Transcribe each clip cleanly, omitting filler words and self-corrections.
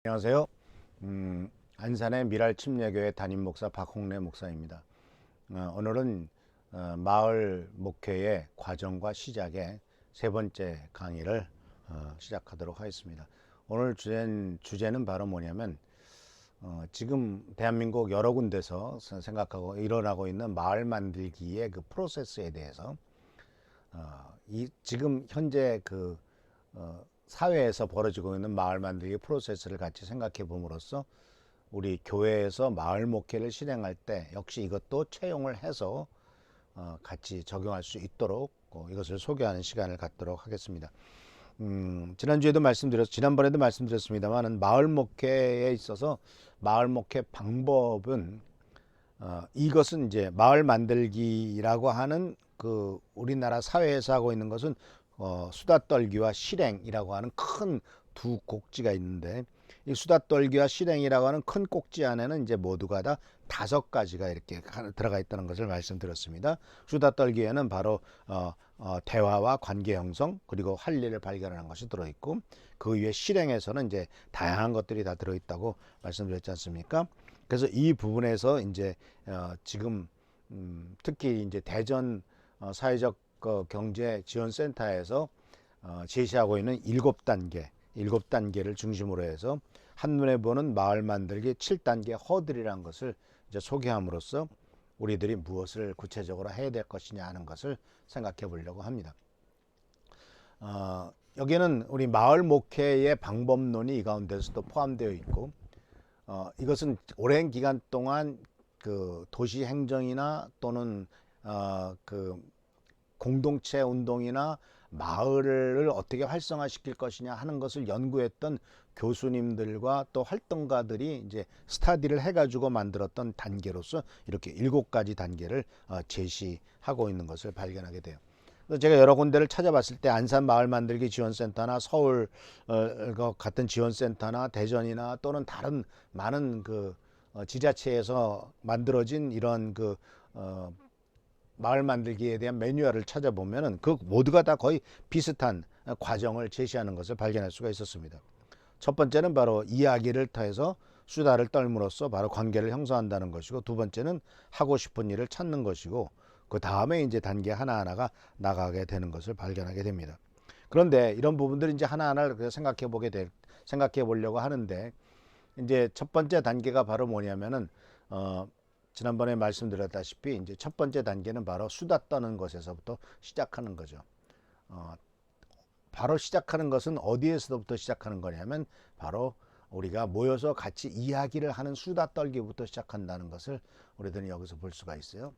안녕하세요. 안산의 미랄침례교회 담임 목사 박홍래 목사입니다. 오늘은 마을 목회의 과정과 시작의 세 번째 강의를 시작하도록 하겠습니다. 오늘 주제는 바로 뭐냐면 지금 대한민국 여러 군데서 생각하고 일어나고 있는 마을 만들기의 그 프로세스에 대해서 지금 현재 사회에서 벌어지고 있는 마을 만들기 프로세스를 같이 생각해 봄으로써 우리 교회에서 마을 목회를 실행할 때 역시 이것도 채용을 해서 같이 적용할 수 있도록 이것을 소개하는 시간을 갖도록 하겠습니다. 지난번에도 말씀드렸습니다만 마을 목회에 있어서 마을 목회 방법은 이것은 이제 마을 만들기라고 하는 우리나라 사회에서 하고 있는 것은 수다 떨기와 실행이라고 하는 큰 두 꼭지가 있는데, 이 수다 떨기와 실행이라고 하는 큰 꼭지 안에는 이제 모두가 다 5가지가 이렇게 들어가 있다는 것을 말씀드렸습니다. 수다 떨기에는 바로 대화와 관계 형성, 그리고 할 일을 발견하는 것이 들어있고, 그 위에 실행에서는 이제 다양한 것들이 다 들어있다고 말씀드렸지 않습니까? 그래서 이 부분에서 이제 지금 특히 이제 대전 사회적 경제 지원센터에서 제시하고 있는 7단계를 중심으로 해서 한눈에 보는 마을 만들기 7단계 허들이라는 것을 이제 소개함으로써 우리들이 무엇을 구체적으로 해야 될 것이냐 하는 것을 생각해 보려고 합니다. 여기는 우리 마을 목회의 방법론이 이 가운데서도 포함되어 있고, 이것은 오랜 기간 동안 도시 행정이나 또는 공동체 운동이나 마을을 어떻게 활성화시킬 것이냐 하는 것을 연구했던 교수님들과 또 활동가들이 이제 스타디를 해가지고 만들었던 단계로서 이렇게 7가지 단계를 제시하고 있는 것을 발견하게 돼요. 제가 여러 군데를 찾아봤을 때 안산 마을 만들기 지원센터나 서울 같은 지원센터나 대전이나 또는 다른 많은 지자체에서 만들어진 이런 마을 만들기에 대한 매뉴얼을 찾아보면은 그 모두가 다 거의 비슷한 과정을 제시하는 것을 발견할 수가 있었습니다. 첫 번째는 바로 이야기를 통해서 수다를 떨므로써 바로 관계를 형성한다는 것이고, 두 번째는 하고 싶은 일을 찾는 것이고, 그 다음에 이제 단계 하나하나가 나가게 되는 것을 발견하게 됩니다. 그런데 이런 부분들을 이제 하나하나 생각해 보려고 하는데, 이제 첫 번째 단계가 바로 뭐냐면은 지난번에 말씀드렸다시피 이제 첫 번째 단계는 바로 수다 떠는 것에서부터 시작하는 거죠. 바로 시작하는 것은 어디에서부터 시작하는 거냐면 바로 우리가 모여서 같이 이야기를 하는 수다 떨기부터 시작한다는 것을 우리들은 여기서 볼 수가 있어요.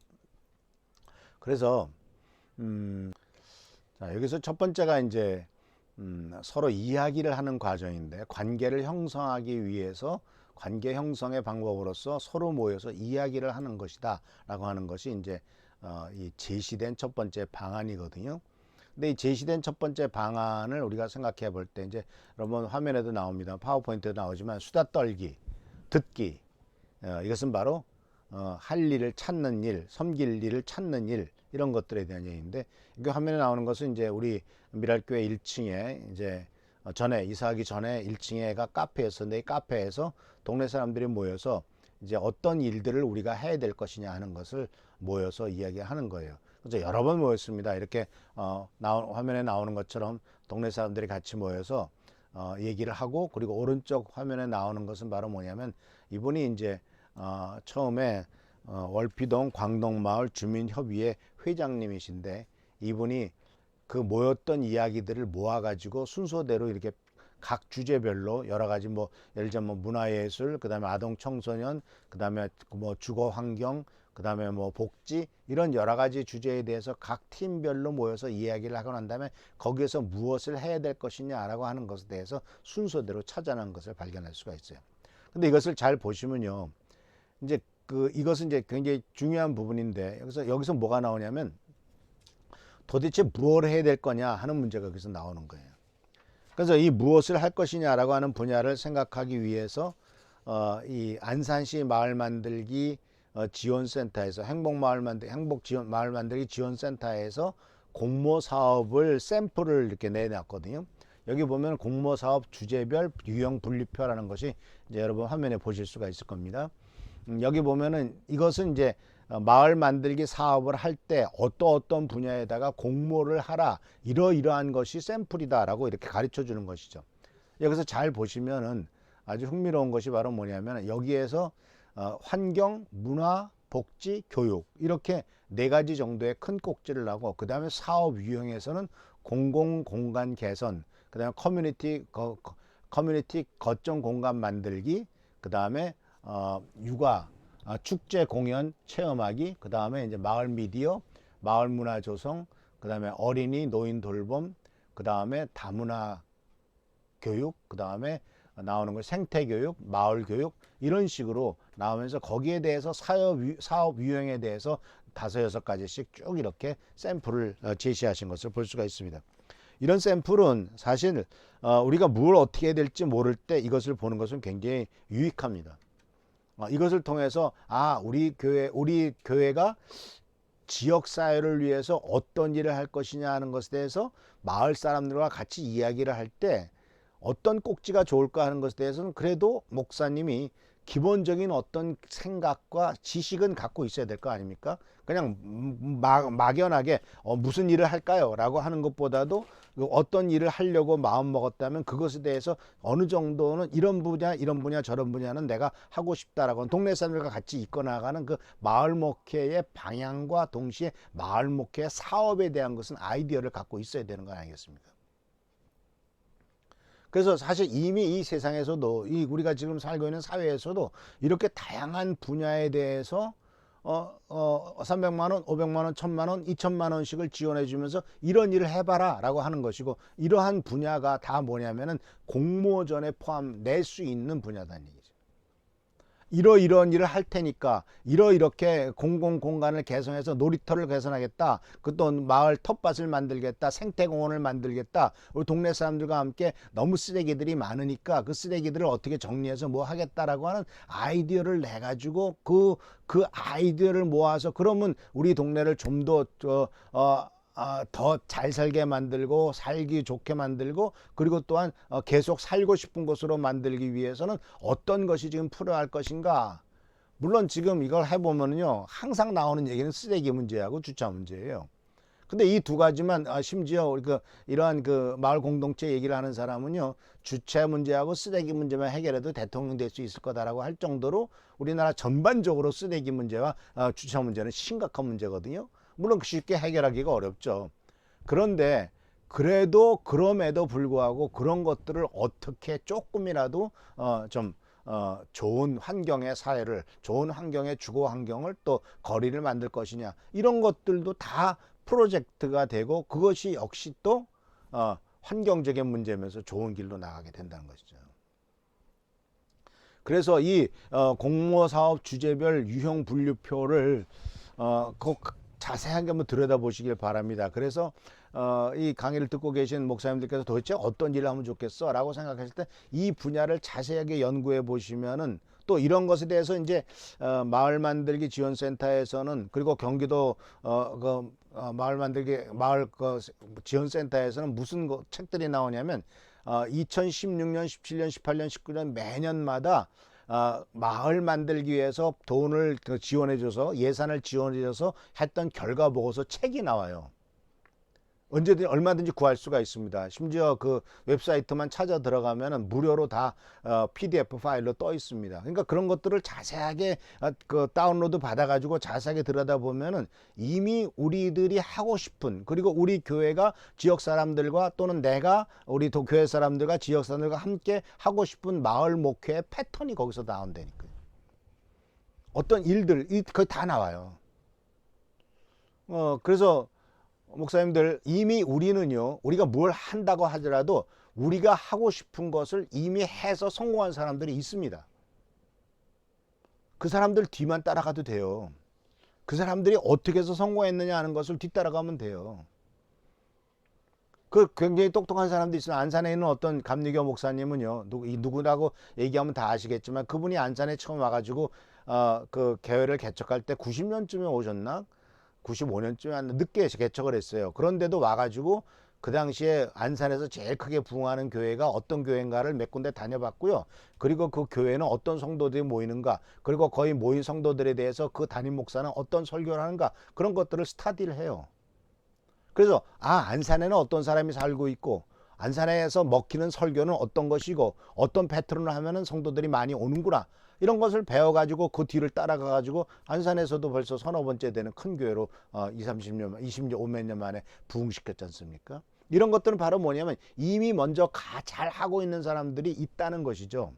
그래서 여기서 첫 번째가 이제 서로 이야기를 하는 과정인데, 관계를 형성하기 위해서 관계 형성의 방법으로서 서로 모여서 이야기를 하는 것이다 라고 하는 것이 이제 이 제시된 첫 번째 방안이거든요. 근데 이 제시된 첫 번째 방안을 우리가 생각해 볼 때, 이제 여러분 화면에도 나옵니다. 파워포인트도 나오지만 수다 떨기, 듣기, 이것은 바로 할 일을 찾는 일, 섬길 일을 찾는 일, 이런 것들에 대한 얘기인데, 이게 화면에 나오는 것은 이제 우리 미랄교회 1층에 이제 전에 이사하기 전에 1층에가 카페였었는데, 이 카페에서 동네 사람들이 모여서 이제 어떤 일들을 우리가 해야 될 것이냐 하는 것을 모여서 이야기하는 거예요. 그래서 여러 번 모였습니다. 이렇게 화면에 나오는 것처럼 동네 사람들이 같이 모여서 얘기를 하고, 그리고 오른쪽 화면에 나오는 것은 바로 뭐냐면, 이분이 이제 처음에 월피동 광동마을 주민협의회 회장님이신데, 이분이 그 모였던 이야기들을 모아가지고 순서대로 이렇게 각 주제별로 여러 가지 예를 들면 문화예술, 그다음에 아동 청소년, 그다음에 주거 환경, 그다음에 복지, 이런 여러 가지 주제에 대해서 각 팀별로 모여서 이야기를 하고 난 다음에 거기에서 무엇을 해야 될 것이냐라고 하는 것에 대해서 순서대로 찾아낸 것을 발견할 수가 있어요. 근데 이것을 잘 보시면요, 이제 이것은 이제 굉장히 중요한 부분인데, 여기서 뭐가 나오냐면 도대체 무엇을 해야 될 거냐 하는 문제가 여기서 나오는 거예요. 그래서 이 무엇을 할 것이냐라고 하는 분야를 생각하기 위해서 이 안산시 마을 만들기 지원센터에서 행복마을 만들기 지원센터에서 공모 사업을 샘플을 이렇게 내놨거든요. 여기 보면 공모사업 주제별 유형 분류표라는 것이 이제 여러분 화면에 보실 수가 있을 겁니다. 여기 보면은 이것은 이제 마을 만들기 사업을 할 때 어떤 분야에다가 공모를 하라, 이러이러한 것이 샘플이다라고 이렇게 가르쳐 주는 것이죠. 여기서 잘 보시면은 아주 흥미로운 것이 바로 뭐냐면 여기에서 환경, 문화, 복지, 교육 이렇게 네 가지 정도의 큰 꼭지를 하고, 그 다음에 사업 유형에서는 공공공간 개선, 그 다음에 커뮤니티 거점 공간 만들기, 그 다음에 육아, 축제 공연 체험하기, 그 다음에 이제 마을 미디어, 마을 문화 조성, 그 다음에 어린이 노인 돌봄, 그 다음에 다문화 교육, 그 다음에 나오는 거 생태 교육, 마을 교육, 이런 식으로 나오면서 거기에 대해서 사업 유형에 대해서 5-6가지씩 쭉 이렇게 샘플을 제시하신 것을 볼 수가 있습니다. 이런 샘플은 사실 우리가 뭘 어떻게 해야 될지 모를 때 이것을 보는 것은 굉장히 유익합니다. 이것을 통해서 우리 교회가 지역 사회를 위해서 어떤 일을 할 것이냐 하는 것에 대해서 마을 사람들과 같이 이야기를 할 때 어떤 꼭지가 좋을까 하는 것에 대해서는 그래도 목사님이 기본적인 어떤 생각과 지식은 갖고 있어야 될 거 아닙니까? 그냥 막연하게 무슨 일을 할까요? 라고 하는 것보다도 어떤 일을 하려고 마음 먹었다면 그것에 대해서 어느 정도는 이런 분야 저런 분야는 내가 하고 싶다라고 동네 사람들과 같이 이끌어나가는 그 마을 목회의 방향과 동시에 마을 목회의 사업에 대한 것은 아이디어를 갖고 있어야 되는 거 아니겠습니까? 그래서 사실 이미 이 세상에서도 우리가 지금 살고 있는 사회에서도 이렇게 다양한 분야에 대해서 300만 원, 500만 원, 1000만 원, 2000만 원씩을 지원해 주면서 이런 일을 해봐라 라고 하는 것이고, 이러한 분야가 다 뭐냐면은 공모전에 낼 수 있는 분야다는 얘기죠. 이러이러한 일을 할 테니까 이렇게 공공공간을 개선해서 놀이터를 개선하겠다, 또 마을 텃밭을 만들겠다, 생태공원을 만들겠다, 우리 동네 사람들과 함께 너무 쓰레기들이 많으니까 그 쓰레기들을 어떻게 정리해서 뭐 하겠다라고 하는 아이디어를 내가지고 그 아이디어를 모아서 그러면 우리 동네를 좀 더 잘 살게 만들고 살기 좋게 만들고, 그리고 또한 계속 살고 싶은 곳으로 만들기 위해서는 어떤 것이 지금 필요할 것인가. 물론 지금 이걸 해보면요 항상 나오는 얘기는 쓰레기 문제하고 주차 문제예요. 근데 이 두 가지만 심지어 이러한 마을 공동체 얘기를 하는 사람은요 주차 문제하고 쓰레기 문제만 해결해도 대통령 될 수 있을 거다라고 할 정도로 우리나라 전반적으로 쓰레기 문제와 주차 문제는 심각한 문제거든요. 물론 쉽게 해결하기가 어렵죠. 그런데 그럼에도 불구하고 그런 것들을 어떻게 조금이라도 좋은 환경의 사회를, 좋은 환경의 주거 환경을, 또 거리를 만들 것이냐, 이런 것들도 다 프로젝트가 되고, 그것이 역시 또 환경적인 문제면서 좋은 길로 나가게 된다는 것이죠. 그래서 이 공모사업 주제별 유형 분류표를 자세하게 한번 들여다보시길 바랍니다. 그래서 이 강의를 듣고 계신 목사님들께서 도대체 어떤 일을 하면 좋겠어 라고 생각했을 때 이 분야를 자세하게 연구해 보시면은, 또 이런 것에 대해서 이제 마을 만들기 지원센터에서는, 그리고 경기도 마을 만들기 지원센터에서는 무슨 책들이 나오냐면 2016년, 17년, 18년, 19년 매년마다 마을 만들기 위해서 돈을 지원해줘서, 예산을 지원해줘서 했던 결과 보고서 책이 나와요. 언제든지 얼마든지 구할 수가 있습니다. 심지어 그 웹사이트만 찾아 들어가면 무료로 다 PDF 파일로 떠 있습니다. 그러니까 그런 것들을 자세하게 다운로드 받아가지고 자세하게 들여다보면은 이미 우리들이 하고 싶은, 그리고 우리 교회가 지역 사람들과, 또는 내가 우리 교회 사람들과 지역 사람들과 함께 하고 싶은 마을 목회의 패턴이 거기서 나온다니까요. 어떤 일들 거기 다 나와요. 그래서 목사님들, 이미 우리가 뭘 한다고 하더라도 우리가 하고 싶은 것을 이미 해서 성공한 사람들이 있습니다. 그 사람들 뒤만 따라가도 돼요. 그 사람들이 어떻게 해서 성공했느냐 하는 것을 뒤따라가면 돼요. 굉장히 똑똑한 사람도 있어요. 안산에 있는 어떤 감리교 목사님은요, 누구라고 얘기하면 다 아시겠지만, 그분이 안산에 처음 와가지고 그 교회를 개척할 때 90년쯤에 오셨나? 95년쯤에 늦게 개척을 했어요. 그런데도 와가지고 그 당시에 안산에서 제일 크게 부흥하는 교회가 어떤 교회인가를 몇 군데 다녀봤고요. 그리고 그 교회는 어떤 성도들이 모이는가, 그리고 거의 모인 성도들에 대해서 그 담임 목사는 어떤 설교를 하는가, 그런 것들을 스터디를 해요. 그래서 안산에는 어떤 사람이 살고 있고, 안산에서 먹히는 설교는 어떤 것이고, 어떤 패턴을 하면은 성도들이 많이 오는구나, 이런 것을 배워가지고 그 뒤를 따라가가지고 안산에서도 벌써 서너 번째 되는 큰 교회로 30년, 20년, 몇 년 만에 부흥시켰지 않습니까? 이런 것들은 바로 뭐냐면 이미 먼저 잘하고 있는 사람들이 있다는 것이죠.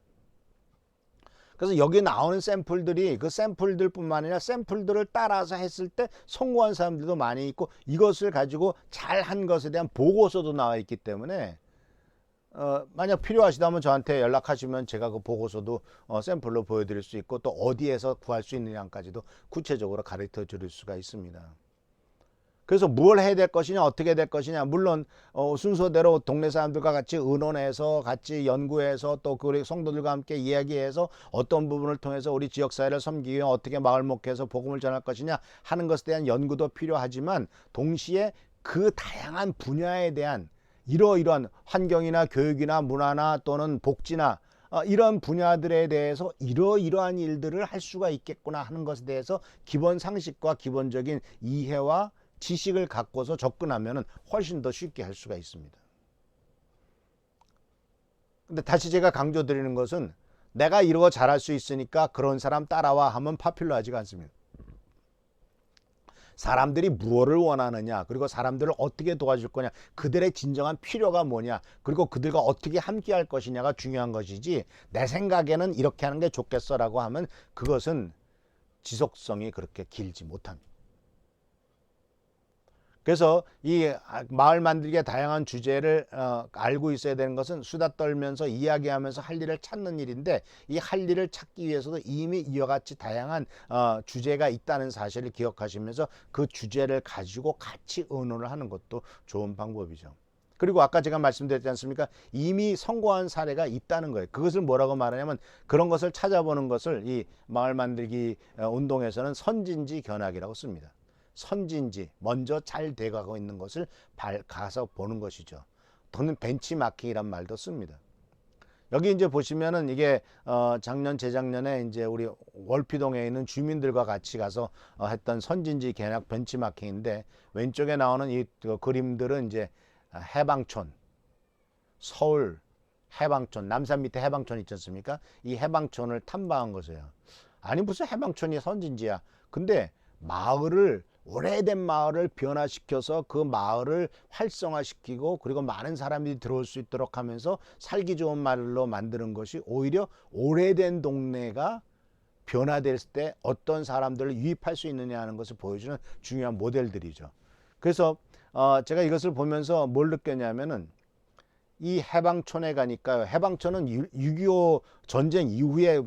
그래서 여기 나오는 샘플들이 그 샘플들뿐만 아니라 샘플들을 따라서 했을 때 성공한 사람들도 많이 있고, 이것을 가지고 잘한 것에 대한 보고서도 나와 있기 때문에 만약 필요하시다면 저한테 연락하시면 제가 그 보고서도 샘플로 보여드릴 수 있고, 또 어디에서 구할 수 있느냐까지도 구체적으로 가르쳐 드릴 수가 있습니다. 그래서 뭘 해야 될 것이냐, 어떻게 될 것이냐, 물론 순서대로 동네 사람들과 같이 의논해서 같이 연구해서 또 우리 성도들과 함께 이야기해서 어떤 부분을 통해서 우리 지역사회를 섬기기 위해 어떻게 마을 목회에서 복음을 전할 것이냐 하는 것에 대한 연구도 필요하지만, 동시에 그 다양한 분야에 대한 이러이러한 환경이나 교육이나 문화나 또는 복지나 이런 분야들에 대해서 이러이러한 일들을 할 수가 있겠구나 하는 것에 대해서 기본 상식과 기본적인 이해와 지식을 갖고서 접근하면 훨씬 더 쉽게 할 수가 있습니다. 근데 다시 제가 강조드리는 것은, 내가 이러고 잘할 수 있으니까 그런 사람 따라와 하면 파퓰러하지가 않습니다. 사람들이 무엇을 원하느냐, 그리고 사람들을 어떻게 도와줄 거냐, 그들의 진정한 필요가 뭐냐, 그리고 그들과 어떻게 함께 할 것이냐가 중요한 것이지, 내 생각에는 이렇게 하는 게 좋겠어 라고 하면 그것은 지속성이 그렇게 길지 못합니다. 그래서 이 마을 만들기의 다양한 주제를 알고 있어야 되는 것은 수다 떨면서 이야기하면서 할 일을 찾는 일인데, 이 할 일을 찾기 위해서도 이미 이와 같이 다양한 주제가 있다는 사실을 기억하시면서 그 주제를 가지고 같이 의논을 하는 것도 좋은 방법이죠. 그리고 아까 제가 말씀드렸지 않습니까? 이미 성공한 사례가 있다는 거예요. 그것을 뭐라고 말하냐면, 그런 것을 찾아보는 것을 이 마을 만들기 운동에서는 선진지 견학이라고 씁니다. 선진지, 먼저 잘 돼가고 있는 것을 가서 보는 것이죠. 또는 벤치마킹이란 말도 씁니다. 여기 이제 보시면은 이게 작년 재작년에 이제 우리 월피동에 있는 주민들과 같이 가서 했던 선진지 견학 벤치마킹인데, 왼쪽에 나오는 이 그림들은 이제 해방촌, 서울 해방촌, 남산 밑에 해방촌 있지 않습니까? 이 해방촌을 탐방한 것이에요. 아니 무슨 해방촌이 선진지야. 근데 마을을, 오래된 마을을 변화시켜서 그 마을을 활성화시키고, 그리고 많은 사람들이 들어올 수 있도록 하면서 살기 좋은 마을로 만드는 것이, 오히려 오래된 동네가 변화됐을 때 어떤 사람들을 유입할 수 있느냐 하는 것을 보여주는 중요한 모델들이죠. 그래서 제가 이것을 보면서 뭘 느꼈냐면은, 이 해방촌에 가니까요. 해방촌은 6.25 전쟁 이후에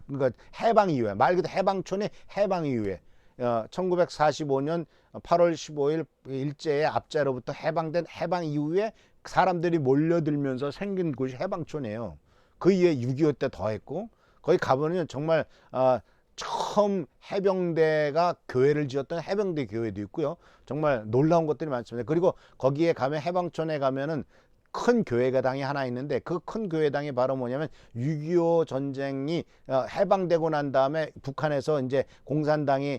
그러니까 해방 이후에, 말 그대로 해방촌의 해방 이후에 1945년 8월 15일 일제의 압제로부터 해방된 해방 이후에 사람들이 몰려들면서 생긴 곳이 해방촌이에요. 그 이후에 6.25 때 더했고, 거기 가보면 정말 처음 해병대가 교회를 지었던 해병대 교회도 있고요. 정말 놀라운 것들이 많습니다. 그리고 거기에 가면, 해방촌에 가면은 큰 교회당이 하나 있는데, 그 큰 교회당이 바로 뭐냐면 6.25 전쟁이 해방되고 난 다음에 북한에서 이제 공산당이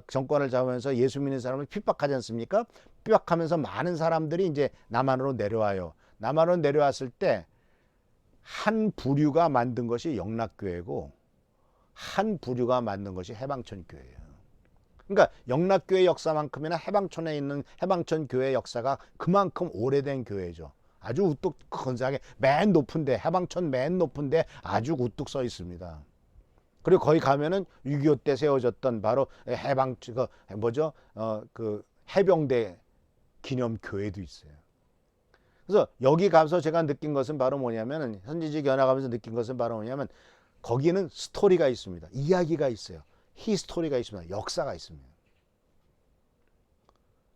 정권을 잡으면서 예수 믿는 사람을 핍박하지 않습니까? 핍박하면서 많은 사람들이 이제 남한으로 내려와요. 남한으로 내려왔을 때 한 부류가 만든 것이 영락교회고, 한 부류가 만든 것이 해방촌 교회예요. 그러니까 영락교회 역사만큼이나 해방촌에 있는 해방촌 교회 역사가 그만큼 오래된 교회죠. 아주 우뚝 건사하게 맨 높은데, 해방촌 맨 높은데 아주 우뚝 서 있습니다. 그리고 거기 가면은 6.25 때 세워졌던 바로 해방 그 해병대 기념 교회도 있어요. 그래서 여기 가서 제가 느낀 것은 바로 뭐냐면은, 선진지 견학하면서 느낀 것은 바로 뭐냐면, 거기는 스토리가 있습니다. 이야기가 있어요. 히스토리가 있습니다. 역사가 있습니다.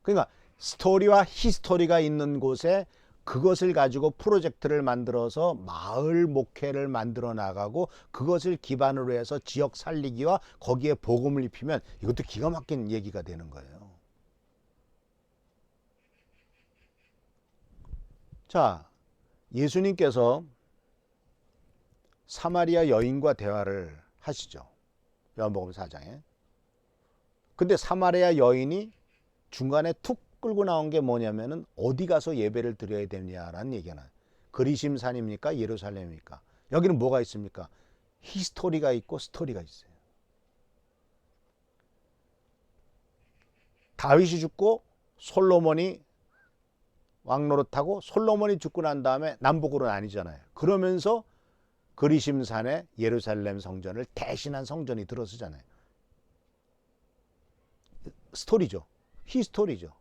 그러니까 스토리와 히스토리가 있는 곳에 그것을 가지고 프로젝트를 만들어서 마을 목회를 만들어 나가고, 그것을 기반으로 해서 지역 살리기와 거기에 복음을 입히면 이것도 기가 막힌 얘기가 되는 거예요. 자, 예수님께서 사마리아 여인과 대화를 하시죠. 요한복음 4장에. 근데 사마리아 여인이 중간에 툭 끌고 나온 게 뭐냐면은 어디 가서 예배를 드려야 되냐라는 얘기가 나요. 그리심산입니까? 예루살렘입니까? 여기는 뭐가 있습니까? 히스토리가 있고 스토리가 있어요. 다윗이 죽고 솔로몬이 왕노릇하고 솔로몬이 죽고 난 다음에 남북으로 나뉘잖아요. 그러면서 그리심산에 예루살렘 성전을 대신한 성전이 들어서잖아요. 스토리죠. 히스토리죠.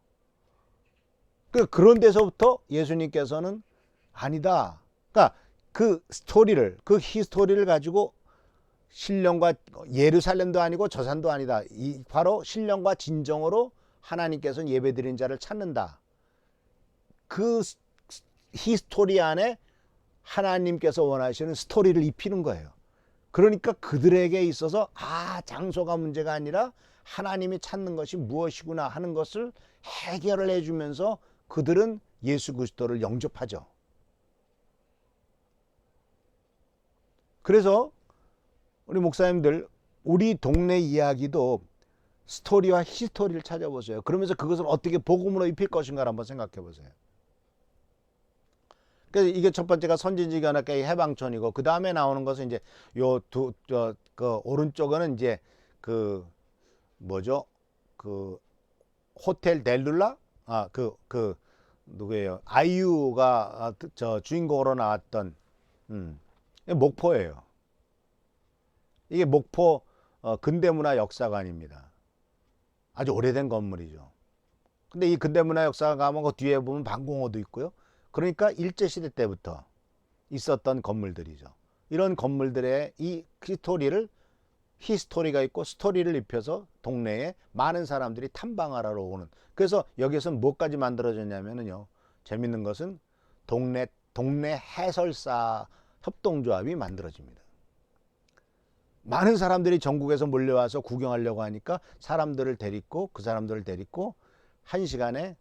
그런 데서부터 예수님께서는 아니다. 그러니까 그 스토리를, 그 히스토리를 가지고 신령과 예루살렘도 아니고 저산도 아니다. 이 바로 신령과 진정으로 하나님께서는 예배드린 자를 찾는다. 그 히스토리 안에 하나님께서 원하시는 스토리를 입히는 거예요. 그러니까 그들에게 있어서 장소가 문제가 아니라 하나님이 찾는 것이 무엇이구나 하는 것을 해결을 해주면서 그들은 예수 그리스도를 영접하죠. 그래서 우리 목사님들 우리 동네 이야기도 스토리와 히스토리를 찾아보세요. 그러면서 그것을 어떻게 복음으로 입힐 것인가를 한번 생각해 보세요. 그래서 이게 첫 번째가 선진지교회의 해방촌이고 그 다음에 나오는 것은 이제 그 오른쪽은 이제 그 뭐죠? 그 호텔 델룰라? 누구예요? 아이유가 저 주인공으로 나왔던 목포예요. 이게 목포 근대문화 역사관입니다. 아주 오래된 건물이죠. 근데 이 근대문화 역사관 가면 그 뒤에 보면 방공호도 있고요. 그러니까 일제시대 때부터 있었던 건물들이죠. 이런 건물들의 이 히스토리가 있고 스토리를 입혀서 동네에 많은 사람들이 탐방하러 오는. 그래서 여기서는 뭐까지 만들어졌냐면요. 재밌는 것은 동네 해설사 협동조합이 만들어집니다. 많은 사람들이 전국에서 몰려와서 구경하려고 하니까 그 사람들을 데리고 1시간에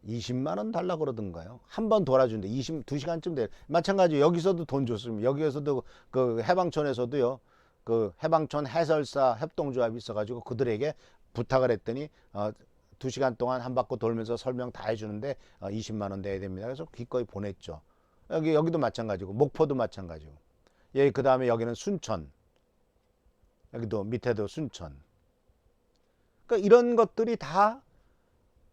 20만 원 달라고 그러던가요. 한 번 돌아준대. 2시간쯤 돼. 마찬가지 여기서도 돈 줬습니다. 여기에서도 그 해방촌에서도요. 그 해방촌 해설사 협동조합이 있어가지고 그들에게 부탁을 했더니 2시간 동안 한 바퀴 돌면서 설명 다 해주는데 20만 원 내야 됩니다. 그래서 기꺼이 보냈죠. 여기도 마찬가지고 목포도 마찬가지고. 그 다음에 여기는 순천. 여기도 밑에도 순천. 그러니까 이런 것들이 다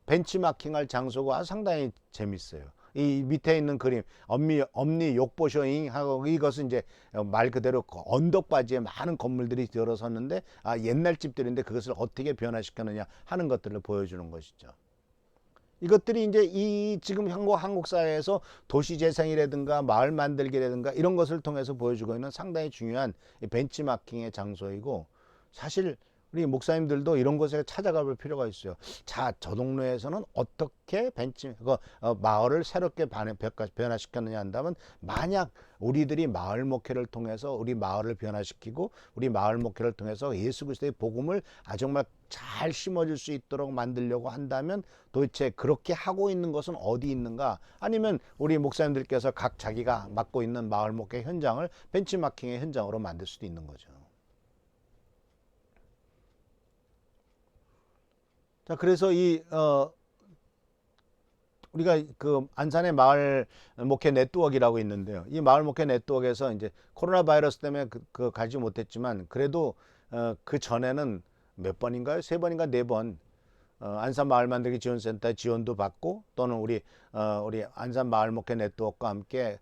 벤치마킹할 장소가 상당히 재밌어요. 이 밑에 있는 그림 엄니 욕보쇼잉 하고 이것은 이제 말 그대로 언덕바지에 많은 건물들이 들어섰는데 옛날 집들인데 그것을 어떻게 변화시켰느냐 하는 것들을 보여주는 것이죠. 이것들이 이제 이 지금 한국 사회에서 도시 재생이라든가 마을 만들기라든가 이런 것을 통해서 보여주고 있는 상당히 중요한 벤치마킹의 장소이고 사실 우리 목사님들도 이런 곳에 찾아가 볼 필요가 있어요. 자, 저 동네에서는 어떻게 마을을 새롭게 변화시켰느냐 한다면 만약 우리들이 마을 목회를 통해서 우리 마을을 변화시키고 우리 마을 목회를 통해서 예수 그리스도의 복음을 정말 잘 심어줄 수 있도록 만들려고 한다면 도대체 그렇게 하고 있는 것은 어디 있는가? 아니면 우리 목사님들께서 각 자기가 맡고 있는 마을 목회 현장을 벤치마킹의 현장으로 만들 수도 있는 거죠. 자, 그래서 우리가 그 안산의 마을 목회 네트워크라고 있는데요. 이 마을 목회 네트워크에서 이제 코로나 바이러스 때문에 가지 못했지만 그래도 그 전에는 몇 번인가요? 3번인가 4번 안산 마을 만들기 지원센터 지원도 받고 또는 우리 안산 마을 목회 네트워크와 함께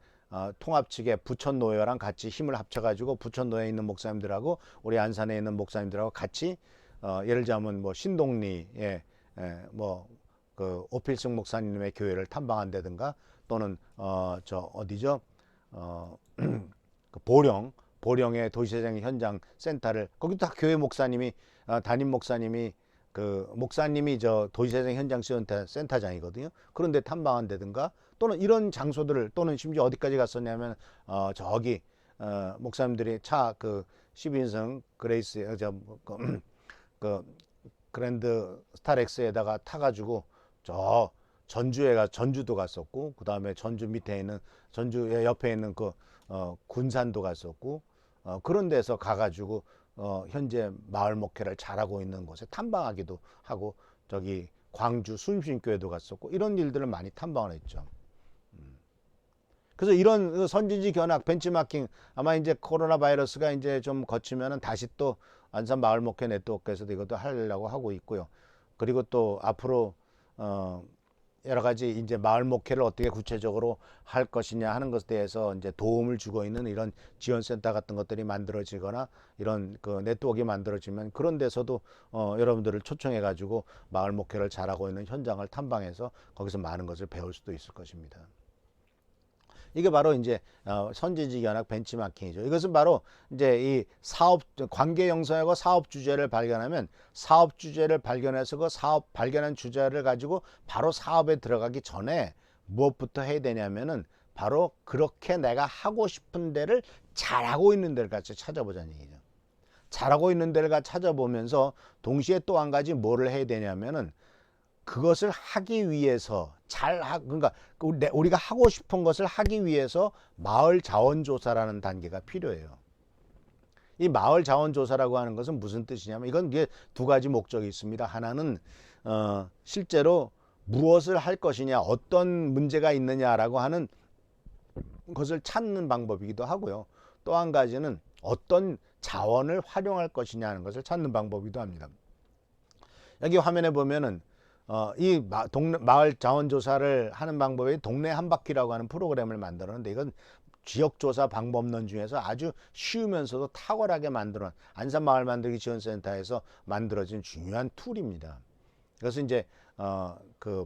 통합 측의 부천 노회랑 같이 힘을 합쳐가지고 부천 노회에 있는 목사님들하고 우리 안산에 있는 목사님들하고 같이 예를 들자면 뭐 신동리에 그 오필승 목사님의 교회를 탐방한다든가 또는 저 어디죠? 그 보령의 도시재생 현장 센터를 거기도 다 교회 목사님이 담임 목사님이 그 목사님이 저 도시재생 현장 센터장이거든요. 그런데 탐방한다든가 또는 이런 장소들을 또는 심지어 어디까지 갔었냐면 저기 목사님들이 차 그 12인승 그레이스 그 그랜드 스타렉스에다가 타가지고 저 전주도 갔었고, 그 다음에 전주 밑에 있는, 전주 옆에 있는 그 군산도 갔었고, 그런 데서 가가지고 현재 마을 목회를 잘하고 있는 곳에 탐방하기도 하고, 저기 광주 순심교회도 갔었고, 이런 일들을 많이 탐방을 했죠. 그래서 이런 선진지 견학 벤치마킹, 아마 이제 코로나 바이러스가 이제 좀 거치면은 다시 또 안산 마을 목회 네트워크에서도 이것도 하려고 하고 있고요. 그리고 또 앞으로 여러 가지 이제 마을 목회를 어떻게 구체적으로 할 것이냐 하는 것에 대해서 이제 도움을 주고 있는 이런 지원센터 같은 것들이 만들어지거나 이런 그 네트워크가 만들어지면 그런 데서도 여러분들을 초청해 가지고 마을 목회를 잘하고 있는 현장을 탐방해서 거기서 많은 것을 배울 수도 있을 것입니다. 이게 바로 이제 선진지 견학 벤치마킹이죠. 이것은 바로 이제 이 사업 관계 형성하고 사업 주제를 발견하면 사업 주제를 발견해서 그 사업 발견한 주제를 가지고 바로 사업에 들어가기 전에 무엇부터 해야 되냐면은 바로 그렇게 내가 하고 싶은 데를 잘하고 있는 데를 같이 찾아보자는 얘기죠. 잘하고 있는 데를 같이 찾아보면서 동시에 또 한 가지 뭐를 해야 되냐면은 그것을 하기 위해서 그러니까 우리가 하고 싶은 것을 하기 위해서 마을 자원조사라는 단계가 필요해요. 이 마을 자원조사라고 하는 것은 무슨 뜻이냐면 이건 이게 두 가지 목적이 있습니다. 하나는 실제로 무엇을 할 것이냐, 어떤 문제가 있느냐라고 하는 것을 찾는 방법이기도 하고요. 또 한 가지는 어떤 자원을 활용할 것이냐 하는 것을 찾는 방법이기도 합니다. 여기 화면에 보면은 이 마을 자원조사를 하는 방법이 동네 한 바퀴라고 하는 프로그램을 만들었는데 이건 지역조사 방법론 중에서 아주 쉬우면서도 탁월하게 만들어 안산 마을 만들기 지원센터에서 만들어진 중요한 툴입니다. 그래서 이제 그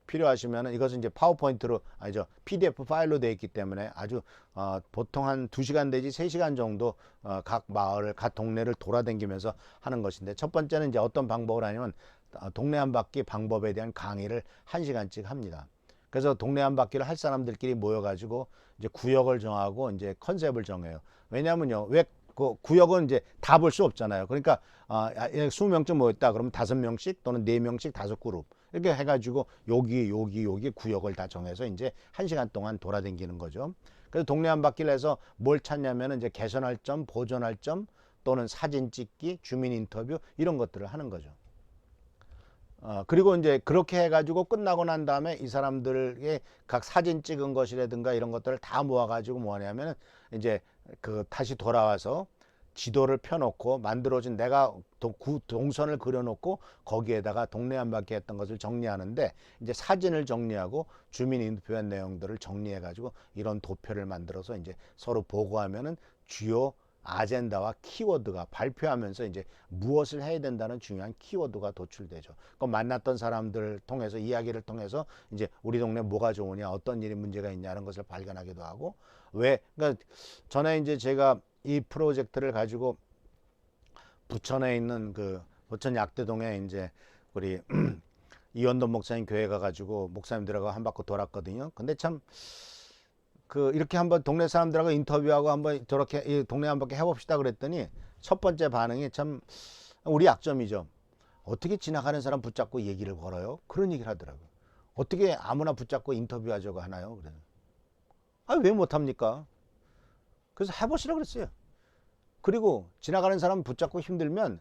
필요하시면은 이것은 이제 파워포인트로 아니죠 PDF 파일로 되어 있기 때문에 아주 보통 한 2시간 내지 3시간 정도 각 마을을 각 동네를 돌아다니면서 하는 것인데 첫 번째는 이제 어떤 방법을 하냐면 동네 한 바퀴 방법에 대한 강의를 1시간씩 합니다. 그래서 동네 한 바퀴를 할 사람들끼리 모여가지고 이제 구역을 정하고 이제 컨셉을 정해요. 왜냐하면요, 왜 그 구역은 이제 다 볼 수 없잖아요. 그러니까 20명쯤 모였다 그러면 5명씩 또는 4명씩 5그룹 이렇게 해가지고 여기 구역을 다 정해서 이제 1시간 동안 돌아다니는 거죠. 그래서 동네 한 바퀴를 해서 뭘 찾냐면 이제 개선할 점, 보존할 점 또는 사진 찍기, 주민 인터뷰 이런 것들을 하는 거죠. 그리고 이제 그렇게 해가지고 끝나고 난 다음에 이 사람들의 각 사진 찍은 것이라든가 이런 것들을 다 모아가지고 뭐 하냐면은 이제 그 다시 돌아와서 지도를 펴놓고 만들어진 내가 동선을 그려놓고 거기에다가 동네 한 바퀴 했던 것을 정리하는데 이제 사진을 정리하고 주민 인터뷰한 내용들을 정리해가지고 이런 도표를 만들어서 이제 서로 보고하면은 주요 아젠다와 키워드가 발표하면서 이제 무엇을 해야 된다는 중요한 키워드가 도출되죠. 그 만났던 사람들을 통해서 이야기를 통해서 이제 우리 동네 뭐가 좋으냐, 어떤 일이 문제가 있냐는 것을 발견하기도 하고 그러니까 전에 이제 제가 이 프로젝트를 가지고 부천에 있는 그 부천 약대동에 이제 우리 이원돈 목사님 교회 가가지고 목사님들하고 한 바퀴 돌았거든요. 근데 참 이렇게 한번 동네 사람들하고 인터뷰하고 한번 저렇게 이 동네 한 바퀴 해봅시다 그랬더니 첫 번째 반응이 참 우리 약점이죠. 어떻게 지나가는 사람 붙잡고 얘기를 걸어요? 그런 얘기를 하더라고요. 어떻게 아무나 붙잡고 인터뷰하자고 하나요? 그래서 왜 못합니까? 그래서 해보시라고 그랬어요. 그리고 지나가는 사람 붙잡고 힘들면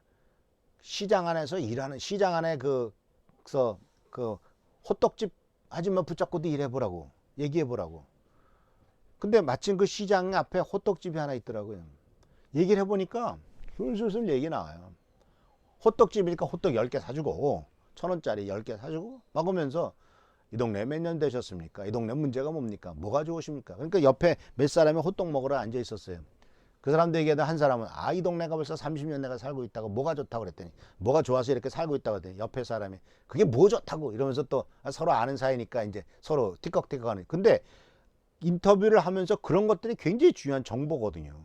시장 안에서 일하는 시장 안에 그 호떡집 아줌마 붙잡고도 일해보라고 얘기해보라고. 근데 마침 그 시장 앞에 호떡집이 하나 있더라고요. 얘기를 해보니까 술술술 얘기 나와요. 호떡집이니까 호떡 10개 사주고 1,000원짜리 10개 사주고 먹으면서 이 동네 몇 년 되셨습니까? 이 동네 문제가 뭡니까? 뭐가 좋으십니까? 그러니까 옆에 몇 사람이 호떡 먹으러 앉아 있었어요. 그 사람들 얘기하다 한 사람은 이 동네가 벌써 30년 내가 살고 있다고 뭐가 좋다고 그랬더니 뭐가 좋아서 이렇게 살고 있다고 그랬더니 옆에 사람이 그게 뭐 좋다고 이러면서 또 서로 아는 사이니까 이제 서로 티격태격 하는. 근데 인터뷰를 하면서 그런 것들이 굉장히 중요한 정보거든요.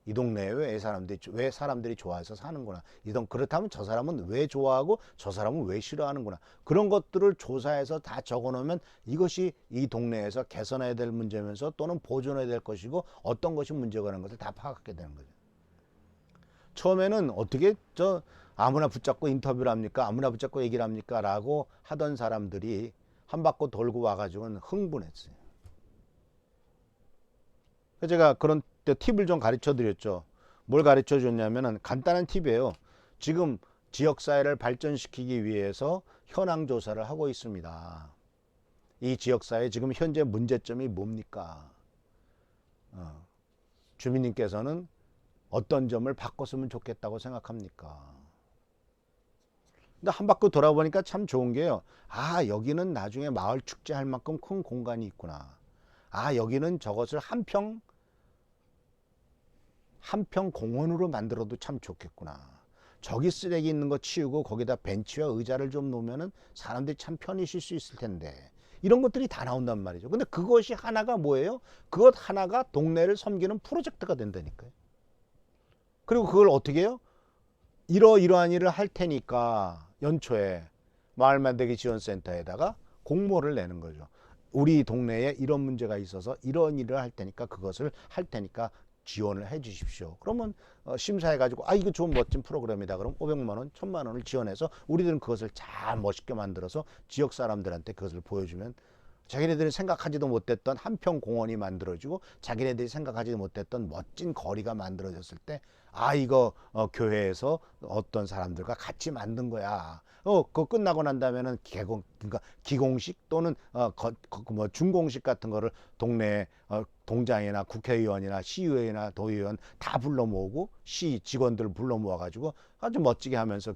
이 동네에 왜 사람들이 좋아해서 사는구나. 그렇다면 저 사람은 왜 좋아하고 저 사람은 왜 싫어하는구나. 그런 것들을 조사해서 다 적어놓으면 이것이 이 동네에서 개선해야 될 문제면서 또는 보존해야 될 것이고 어떤 것이 문제가 라는 것을 다 파악하게 되는 거죠. 처음에는 어떻게 아무나 붙잡고 인터뷰를 합니까? 아무나 붙잡고 얘기를 합니까? 라고 하던 사람들이 한 바퀴 돌고 와가지고는 흥분했어요. 그래서 제가 그런 때 팁을 좀 가르쳐 드렸죠. 뭘 가르쳐 줬냐면은 간단한 팁이에요. 지금 지역사회를 발전시키기 위해서 현황 조사를 하고 있습니다. 이 지역사회 지금 현재 문제점이 뭡니까? 주민님께서는 어떤 점을 바꿨으면 좋겠다고 생각합니까? 근데 한 바퀴 돌아보니까 참 좋은 게요. 아, 여기는 나중에 마을 축제 할 만큼 큰 공간이 있구나. 아, 여기는 저것을 한평 공원으로 만들어도 참 좋겠구나. 저기 쓰레기 있는 거 치우고 거기다 벤치와 의자를 좀 놓으면은 사람들이 참 편히 쉴 수 있을 텐데. 이런 것들이 다 나온단 말이죠. 근데 그것이 하나가 뭐예요? 그것 하나가 동네를 섬기는 프로젝트가 된다니까요. 그리고 그걸 어떻게 해요? 이러이러한 일을 할 테니까 연초에 마을만들기 지원센터에다가 공모를 내는 거죠. 우리 동네에 이런 문제가 있어서 이런 일을 할 테니까 그것을 할 테니까 지원을 해 주십시오. 그러면 심사해가지고 아 이거 좋은 멋진 프로그램이다. 그럼 500만 원, 1000만 원을 지원해서 우리들은 그것을 잘 멋있게 만들어서 지역 사람들한테 그것을 보여주면 자기네들이 생각하지도 못했던 한평 공원이 만들어지고 자기네들이 생각하지도 못했던 멋진 거리가 만들어졌을 때 아 이거 교회에서 어떤 사람들과 같이 만든 거야. 그거 끝나고 난 다음에는 그러니까 기공식 또는 뭐 준공식 같은 거를 동네 동장이나 국회의원이나 시의회나 도의원 다 불러 모으고 시 직원들 불러 모아 가지고 아주 멋지게 하면서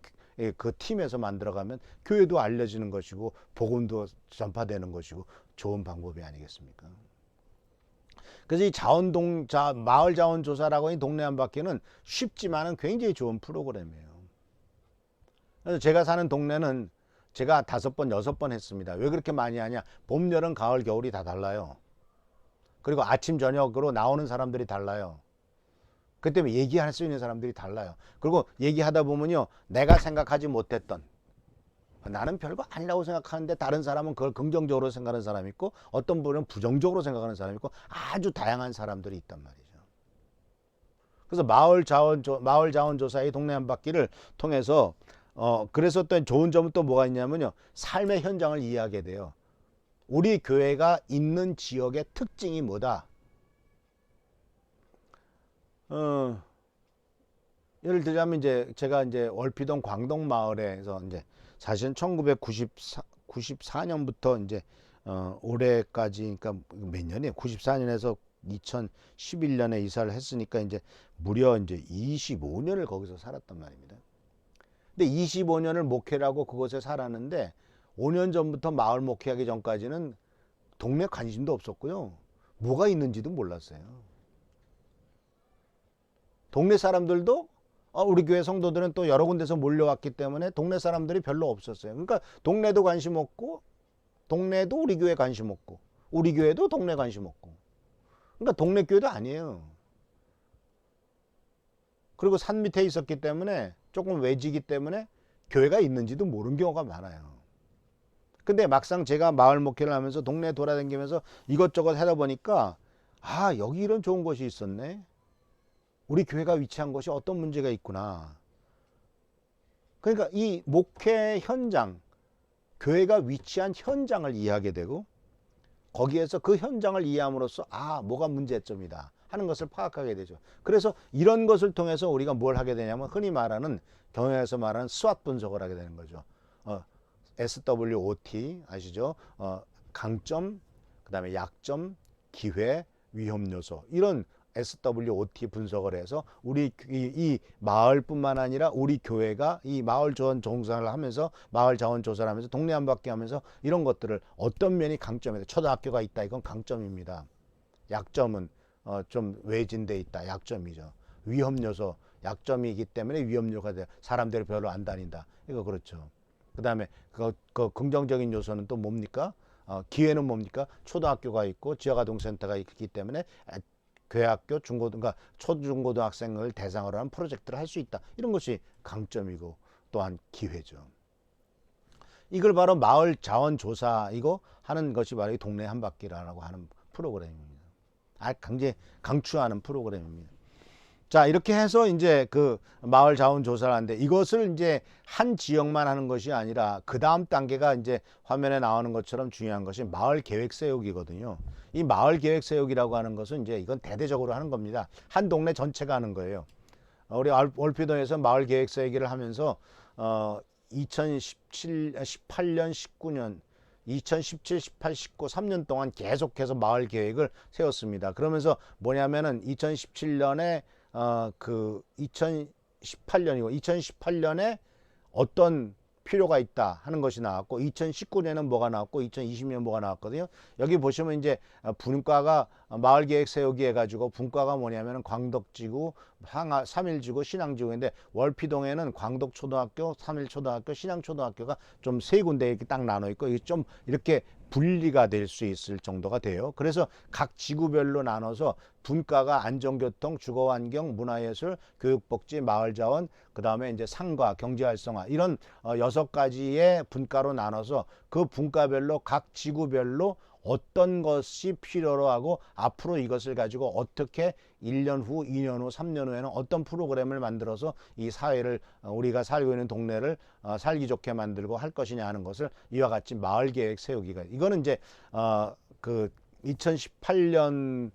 그 팀에서 만들어가면 교회도 알려지는 것이고 복음도 전파되는 것이고 좋은 방법이 아니겠습니까? 그래서 이 마을 자원 조사라고 하는 동네 한 바퀴는 쉽지만은 굉장히 좋은 프로그램이에요. 그래서 제가 사는 동네는 제가 5번, 6번 했습니다. 왜 그렇게 많이 하냐? 봄, 여름, 가을, 겨울이 다 달라요. 그리고 아침, 저녁으로 나오는 사람들이 달라요. 그 때문에 얘기할 수 있는 사람들이 달라요. 그리고 얘기하다 보면요, 내가 생각하지 못했던, 나는 별거 아니라고 생각하는데 다른 사람은 그걸 긍정적으로 생각하는 사람이 있고 어떤 분은 부정적으로 생각하는 사람이 있고 아주 다양한 사람들이 있단 말이죠. 그래서 마을 자원 조사의 동네 한 바퀴를 통해서 그래서 또 좋은 점은 또 뭐가 있냐면요, 삶의 현장을 이해하게 돼요. 우리 교회가 있는 지역의 특징이 뭐다. 예를 들자면 이제 제가 이제 월피동 광동 마을에서 이제 사실은 1994년부터 이제 올해까지 그러니까 몇 년이에요? 94년에서 2011년에 이사를 했으니까 이제 무려 이제 25년을 거기서 살았단 말입니다. 근데 25년을 목회를 하고 그곳에 살았는데 5년 전부터 마을 목회하기 전까지는 동네 관심도 없었고요. 뭐가 있는지도 몰랐어요. 동네 사람들도 우리 교회 성도들은 또 여러 군데서 몰려왔기 때문에 동네 사람들이 별로 없었어요. 그러니까 동네도 관심 없고 동네도 우리 교회 관심 없고 우리 교회도 동네 관심 없고 그러니까 동네 교회도 아니에요. 그리고 산 밑에 있었기 때문에 조금 외지기 때문에 교회가 있는지도 모르는 경우가 많아요. 근데 막상 제가 마을 목회를 하면서 동네 돌아다니면서 이것저것 하다 보니까 아 여기 이런 좋은 곳이 있었네. 우리 교회가 위치한 곳이 어떤 문제가 있구나. 그러니까 이 목회 현장, 교회가 위치한 현장을 이해하게 되고 거기에서 그 현장을 이해함으로써 아 뭐가 문제점이다 하는 것을 파악하게 되죠. 그래서 이런 것을 통해서 우리가 뭘 하게 되냐면 흔히 말하는 경영에서 말하는 스왓 분석을 하게 되는 거죠. SWOT 아시죠? 강점, 그다음에 약점, 기회, 위험 요소 이런 SWOT 분석을 해서 우리 이 마을뿐만 아니라 우리 교회가 이 마을 자원 종사를 하면서 마을 자원 조사를 하면서 동네 한 바퀴 하면서 이런 것들을 어떤 면이 강점이다. 초등학교가 있다. 이건 강점입니다. 약점은 좀 외진돼 있다. 약점이죠. 위험 요소 약점이기 때문에 위험 요소가 돼. 사람들이 별로 안 다닌다. 이거 그렇죠. 그다음에 그 긍정적인 요소는 또 뭡니까? 기회는 뭡니까? 초등학교가 있고 지역아동센터가 있기 때문에 교회학교, 그러니까 초중고등학생을 대상으로 하는 프로젝트를 할 수 있다. 이런 것이 강점이고 또한 기회죠. 이걸 바로 마을 자원 조사이고 하는 것이 바로 이 동네 한 바퀴라고 하는 프로그램입니다. 강추하는 프로그램입니다. 자, 이렇게 해서 이제 그 마을 자원 조사를 하는데 이것을 이제 한 지역만 하는 것이 아니라 그 다음 단계가 이제 화면에 나오는 것처럼 중요한 것이 마을 계획 세우기거든요. 이 마을 계획 세우기라고 하는 것은 이제 이건 대대적으로 하는 겁니다. 한 동네 전체가 하는 거예요. 우리 월피동에서 마을 계획 세우기를 하면서 18년, 19년 2017, 18, 19, 3년 동안 계속해서 마을 계획을 세웠습니다. 그러면서 뭐냐면은 2017년에 그 2018년이고 2018년에 어떤 필요가 있다 하는 것이 나왔고 2019년에는 뭐가 나왔고 2020년 뭐가 나왔거든요. 여기 보시면 이제 분과가 마을 계획 세우기 해가지고 분과가 뭐냐면은 광덕지구, 삼일지구, 신앙지구인데 월피동에는 광덕초등학교, 삼일초등학교, 신앙초등학교가 좀 세 군데 이렇게 딱 나눠 있고 이게 좀 이렇게 분리가 될 수 있을 정도가 돼요. 그래서 각 지구별로 나눠서 분과가 안전교통, 주거환경, 문화예술, 교육복지, 마을자원, 그 다음에 이제 상가, 경제활성화 이런 6가지의 분과로 나눠서 그 분과별로 각 지구별로 어떤 것이 필요로 하고 앞으로 이것을 가지고 어떻게 1년 후, 2년 후, 3년 후에는 어떤 프로그램을 만들어서 이 사회를 우리가 살고 있는 동네를 살기 좋게 만들고 할 것이냐 하는 것을 이와 같이 마을 계획 세우기가 이거는 이제 그 2018년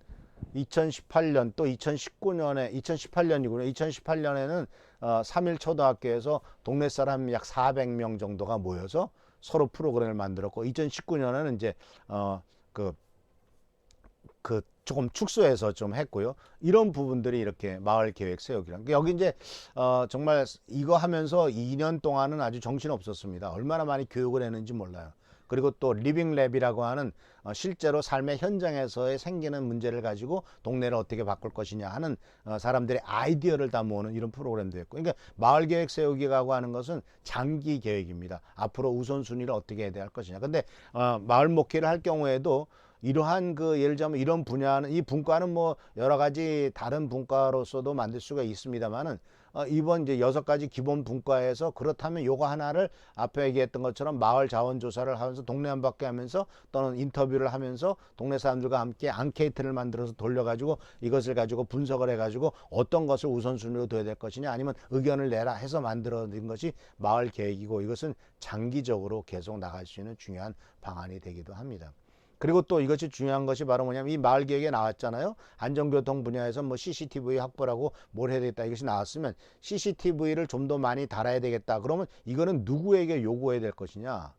또 2019년에 2018년이군요. 2018년에는 3일 초등학교에서 동네 사람 약 400명 정도가 모여서 서로 프로그램을 만들었고 2019년에는 이제 그 조금 축소해서 좀 했고요. 이런 부분들이 이렇게 마을 계획 세우기란 여기 이제 정말 이거 하면서 2년 동안은 아주 정신 없었습니다. 얼마나 많이 교육을 했는지 몰라요. 그리고 또 리빙랩이라고 하는 실제로 삶의 현장에서의 생기는 문제를 가지고 동네를 어떻게 바꿀 것이냐 하는 사람들의 아이디어를 다 모으는 이런 프로그램도 했고 그러니까 마을 계획 세우기라고 하는 것은 장기 계획입니다. 앞으로 우선순위를 어떻게 해야 할 것이냐. 근데 마을 목회를 할 경우에도 이러한 그 예를 들자면 이런 분야는 이 분과는 뭐 여러 가지 다른 분과로서도 만들 수가 있습니다만은 이번 이제 6가지 기본 분과에서 그렇다면 요거 하나를 앞에 얘기했던 것처럼 마을 자원 조사를 하면서 동네 한 바퀴 하면서 또는 인터뷰를 하면서 동네 사람들과 함께 앙케이트를 만들어서 돌려가지고 이것을 가지고 분석을 해가지고 어떤 것을 우선순위로 둬야 될 것이냐 아니면 의견을 내라 해서 만들어진 것이 마을 계획이고 이것은 장기적으로 계속 나갈 수 있는 중요한 방안이 되기도 합니다. 그리고 또 이것이 중요한 것이 바로 뭐냐면 이 마을 계획에 나왔잖아요. 안전교통 분야에서 뭐 CCTV 확보라고 뭘 해야 되겠다 이것이 나왔으면 CCTV를 좀 더 많이 달아야 되겠다. 그러면 이거는 누구에게 요구해야 될 것이냐?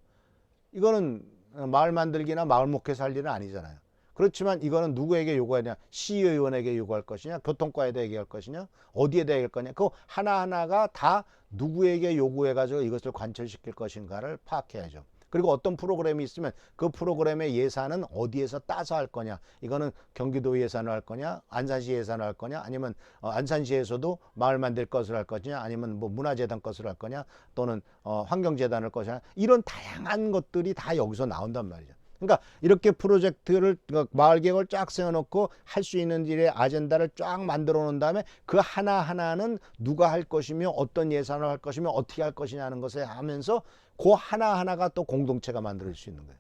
이거는 마을 만들기나 마을 목회 살 일은 아니잖아요. 그렇지만 이거는 누구에게 요구해야 되냐? 시의원에게 요구할 것이냐? 교통과에다 얘기할 것이냐? 어디에다 얘기할 거냐? 그 하나하나가 다 누구에게 요구해가지고 이것을 관철시킬 것인가를 파악해야죠. 그리고 어떤 프로그램이 있으면 그 프로그램의 예산은 어디에서 따서 할 거냐. 이거는 경기도 예산을 할 거냐, 안산시 예산을 할 거냐, 아니면 안산시에서도 마을 만들 것을 할 거냐, 아니면 뭐 문화재단 것을 할 거냐, 또는 환경재단을 것이냐. 이런 다양한 것들이 다 여기서 나온단 말이죠. 그러니까 이렇게 프로젝트를 마을 계획을 쫙 세워놓고 할 수 있는 일의 아젠다를 쫙 만들어 놓은 다음에 그 하나하나는 누가 할 것이며 어떤 예산을 할 것이며 어떻게 할 것이냐 하는 것을 하면서 그 하나하나가 또 공동체가 만들어질 수 있는 거예요.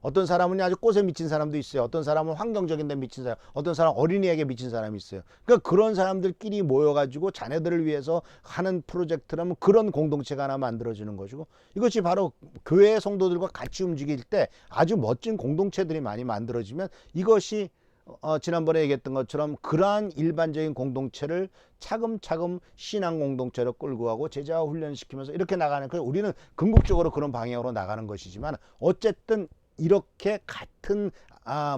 어떤 사람은 아주 꽃에 미친 사람도 있어요. 어떤 사람은 환경적인 데 미친 사람, 어떤 사람은 어린이에게 미친 사람이 있어요. 그러니까 그런 사람들끼리 모여가지고 자녀들을 위해서 하는 프로젝트라면 그런 공동체가 하나 만들어지는 것이고 이것이 바로 교회 성도들과 같이 움직일 때 아주 멋진 공동체들이 많이 만들어지면 이것이 지난번에 얘기했던 것처럼 그러한 일반적인 공동체를 차근차근 신앙 공동체로 끌고 가고 제자 훈련시키면서 이렇게 나가는 거예요. 우리는 궁극적으로 그런 방향으로 나가는 것이지만 어쨌든 이렇게 같은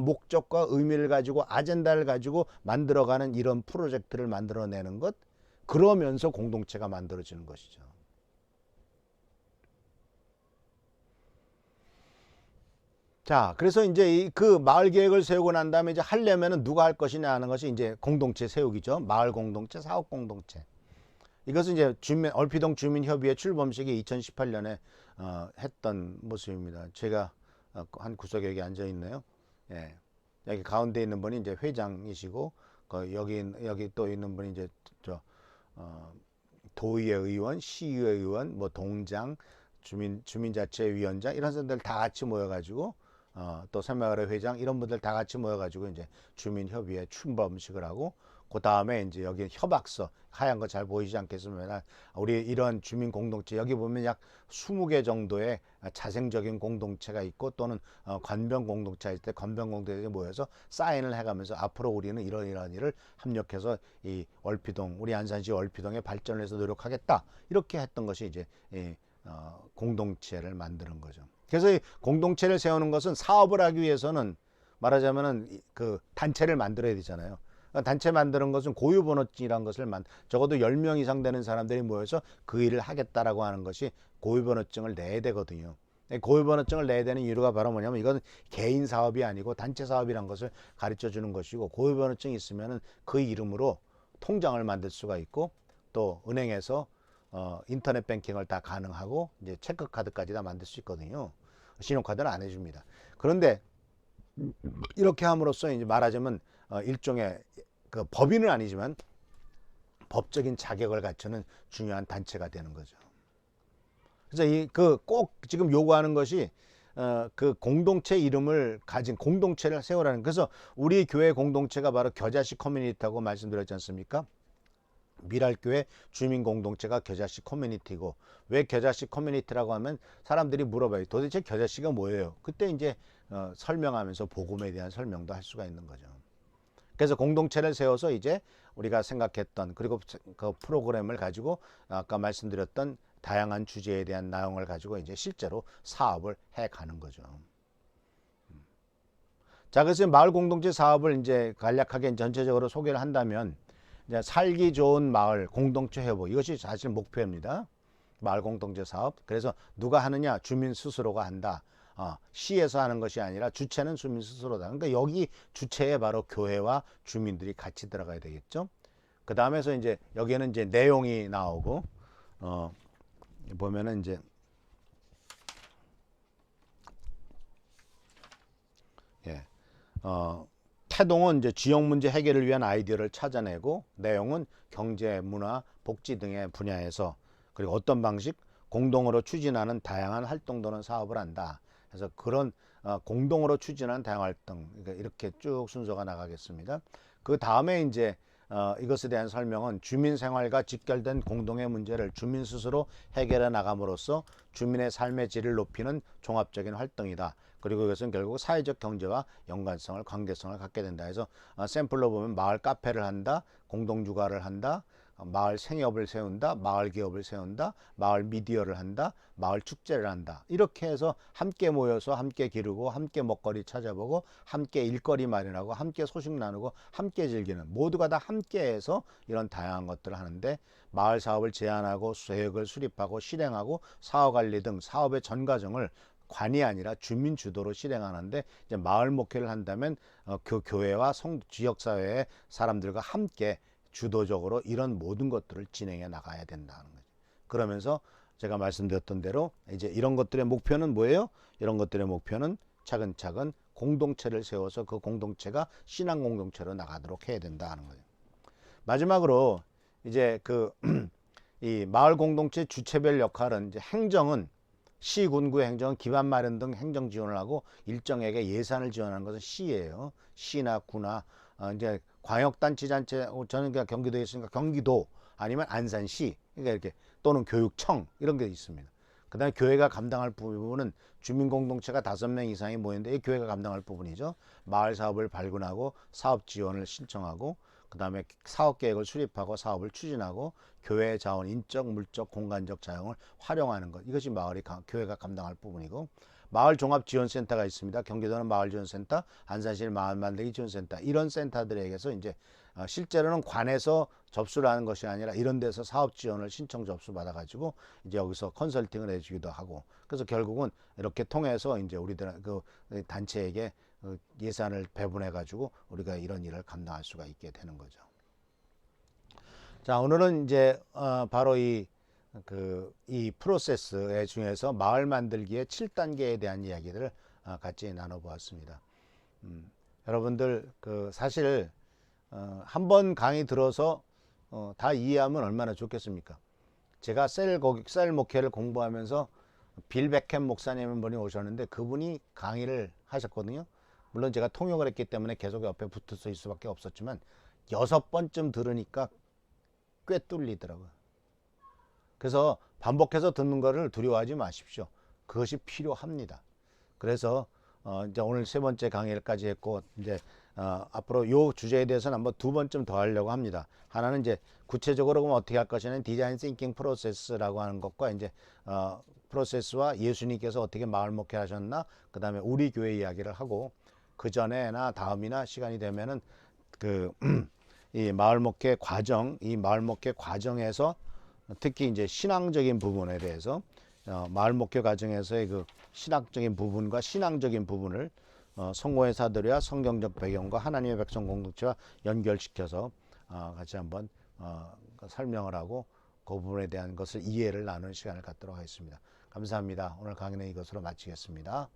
목적과 의미를 가지고 아젠다를 가지고 만들어가는 이런 프로젝트를 만들어내는 것 그러면서 공동체가 만들어지는 것이죠. 자, 그래서 이제 그 마을 계획을 세우고 난 다음에 이제 하려면은 누가 할 것이냐 하는 것이 이제 공동체 세우기죠. 마을 공동체, 사업 공동체. 이것은 이제 얼피동 주민협의회 출범식이 2018년에 했던 모습입니다. 제가 한 구석에 여기 앉아 있네요. 예. 여기 가운데 있는 분이 이제 회장이시고 여기 또 있는 분이 이제 도의회 의원, 시의회 의원, 뭐 동장, 주민자치위원장 이런 사람들 다 같이 모여가지고 또 새마을회 회장 이런 분들 다 같이 모여가지고 이제 주민협의회 출범식을 하고 그 다음에 이제 여기 협약서 하얀 거 잘 보이지 않겠습니까? 우리 이런 주민 공동체 여기 보면 약 20개 정도의 자생적인 공동체가 있고 또는 관변 공동체가 있을 때 관변 공동체에 모여서 사인을 해가면서 앞으로 우리는 이런 일을 협력해서 이 월피동 우리 안산시 월피동의 발전을 위해서 노력하겠다 이렇게 했던 것이 이제 공동체를 만드는 거죠. 그래서 이 공동체를 세우는 것은 사업을 하기 위해서는 말하자면은 그 단체를 만들어야 되잖아요. 단체 만드는 것은 고유번호증이라는 것을 적어도 10명 이상 되는 사람들이 모여서 그 일을 하겠다라고 하는 것이 고유번호증을 내야 되거든요. 고유번호증을 내야 되는 이유가 바로 뭐냐면 이건 개인 사업이 아니고 단체 사업이란 것을 가르쳐 주는 것이고 고유번호증이 있으면은 그 이름으로 통장을 만들 수가 있고 또 은행에서 인터넷 뱅킹을 다 가능하고 이제 체크카드까지 다 만들 수 있거든요. 신용카드는 안 해줍니다. 그런데 이렇게 함으로써 이제 말하자면 일종의 그 법인은 아니지만 법적인 자격을 갖추는 중요한 단체가 되는 거죠. 그래서 이 그 꼭 지금 요구하는 것이 그 공동체 이름을 가진 공동체를 세우라는. 그래서 우리 교회 공동체가 바로 겨자씨 커뮤니티라고 말씀드렸지 않습니까? 미랄교회 주민 공동체가 겨자씨 커뮤니티고, 왜 겨자씨 커뮤니티라고 하면 사람들이 물어봐요. 도대체 겨자씨가 뭐예요? 그때 이제 설명하면서 복음에 대한 설명도 할 수가 있는 거죠. 그래서 공동체를 세워서 이제 우리가 생각했던 그리고 그 프로그램을 가지고 아까 말씀드렸던 다양한 주제에 대한 내용을 가지고 이제 실제로 사업을 해 가는 거죠. 자, 그래서 마을 공동체 사업을 이제 간략하게 전체적으로 소개를 한다면 이제 살기 좋은 마을 공동체 회복, 이것이 사실 목표입니다. 마을 공동체 사업. 그래서 누가 하느냐? 주민 스스로가 한다. 시에서 하는 것이 아니라 주체는 주민 스스로다. 그러니까 여기 주체에 바로 교회와 주민들이 같이 들어가야 되겠죠. 그 다음에서 이제 여기에는 이제 내용이 나오고 보면은 이제 태동은 이제 지역 문제 해결을 위한 아이디어를 찾아내고, 내용은 경제, 문화, 복지 등의 분야에서 그리고 어떤 방식 공동으로 추진하는 다양한 활동 또는 사업을 한다. 그래서 그런 공동으로 추진하는 다양한 활동, 그러니까 이렇게 쭉 순서가 나가겠습니다. 그 다음에 이제 이것에 대한 설명은 주민 생활과 직결된 공동의 문제를 주민 스스로 해결해 나감으로써 주민의 삶의 질을 높이는 종합적인 활동이다. 그리고 이것은 결국 사회적 경제와 연관성을, 관계성을 갖게 된다. 해서 샘플로 보면 마을 카페를 한다, 공동육아를 한다, 마을 생협을 세운다, 마을 기업을 세운다, 마을 미디어를 한다, 마을 축제를 한다. 이렇게 해서 함께 모여서 함께 기르고 함께 먹거리 찾아보고 함께 일거리 마련하고 함께 소식 나누고 함께 즐기는, 모두가 다 함께해서 이런 다양한 것들을 하는데, 마을 사업을 제안하고 계획을 수립하고 실행하고 사업관리 등 사업의 전 과정을 관이 아니라 주민 주도로 실행하는데, 이제 마을 목회를 한다면 그 교회와 지역사회의 사람들과 함께 주도적으로 이런 모든 것들을 진행해 나가야 된다는 거죠. 그러면서 제가 말씀드렸던 대로 이제 이런 것들의 목표는 뭐예요? 이런 것들의 목표는 차근차근 공동체를 세워서 그 공동체가 신앙 공동체로 나가도록 해야 된다는 거죠. 마지막으로 이제 이 마을 공동체 주체별 역할은, 이제 행정은 시, 군구 행정은 기반 마련 등 행정 지원을 하고 일정에게 예산을 지원하는 것은 시예요. 시나 구나 이제 광역단체장체, 저는 그냥 경기도에 있으니까 경기도 아니면 안산시, 그러니까 이렇게 또는 교육청 이런 게 있습니다. 그다음에 교회가 감당할 부분은 주민공동체가 5명 이상이 모였는데 이 교회가 감당할 부분이죠. 마을 사업을 발굴하고 사업 지원을 신청하고, 그다음에 사업 계획을 수립하고 사업을 추진하고 교회의 자원, 인적, 물적, 공간적 자원을 활용하는 것, 이것이 교회가 감당할 부분이고, 마을 종합지원센터가 있습니다. 경기도는 마을지원센터, 안산시는 마을만들기 지원센터, 이런 센터들에게서 이제 실제로는 관에서 접수를 하는 것이 아니라 이런 데서 사업 지원을 신청 접수 받아가지고 이제 여기서 컨설팅을 해주기도 하고, 그래서 결국은 이렇게 통해서 이제 우리들 그 단체에게 예산을 배분해가지고 우리가 이런 일을 감당할 수가 있게 되는 거죠. 자, 오늘은 이제 바로 이 프로세스 중에서 마을 만들기의 7단계에 대한 이야기들을 같이 나눠보았습니다. 여러분들 사실 한 번 강의 들어서 다 이해하면 얼마나 좋겠습니까? 제가 셀 목회를 공부하면서 빌 베캠 목사님 분이 오셨는데 그분이 강의를 하셨거든요. 물론 제가 통역을 했기 때문에 계속 옆에 붙어 있을 수밖에 없었지만 6번쯤 들으니까 꽤 뚫리더라고요. 그래서 반복해서 듣는 거를 두려워하지 마십시오. 그것이 필요합니다. 그래서 이제 오늘 3번째 강의까지 했고, 이제 앞으로 요 주제에 대해서는 한번 2번쯤 더 하려고 합니다. 하나는 이제 구체적으로 그럼 어떻게 할 것이냐는 디자인 싱킹 프로세스라고 하는 것과 이제 프로세스와 예수님께서 어떻게 마을 목회 하셨나, 그 다음에 우리 교회 이야기를 하고, 그 전에나 다음이나 시간이 되면은 그 이 마을 목회 과정, 이 마을 목회 과정에서 특히 이제 신앙적인 부분에 대해서 마을 목회 과정에서의 그 신학적인 부분과 신앙적인 부분을 성공의 사도리와 성경적 배경과 하나님의 백성 공동체와 연결시켜서 같이 한번 설명을 하고 그 부분에 대한 것을 이해를 나누는 시간을 갖도록 하겠습니다. 감사합니다. 오늘 강의는 이것으로 마치겠습니다.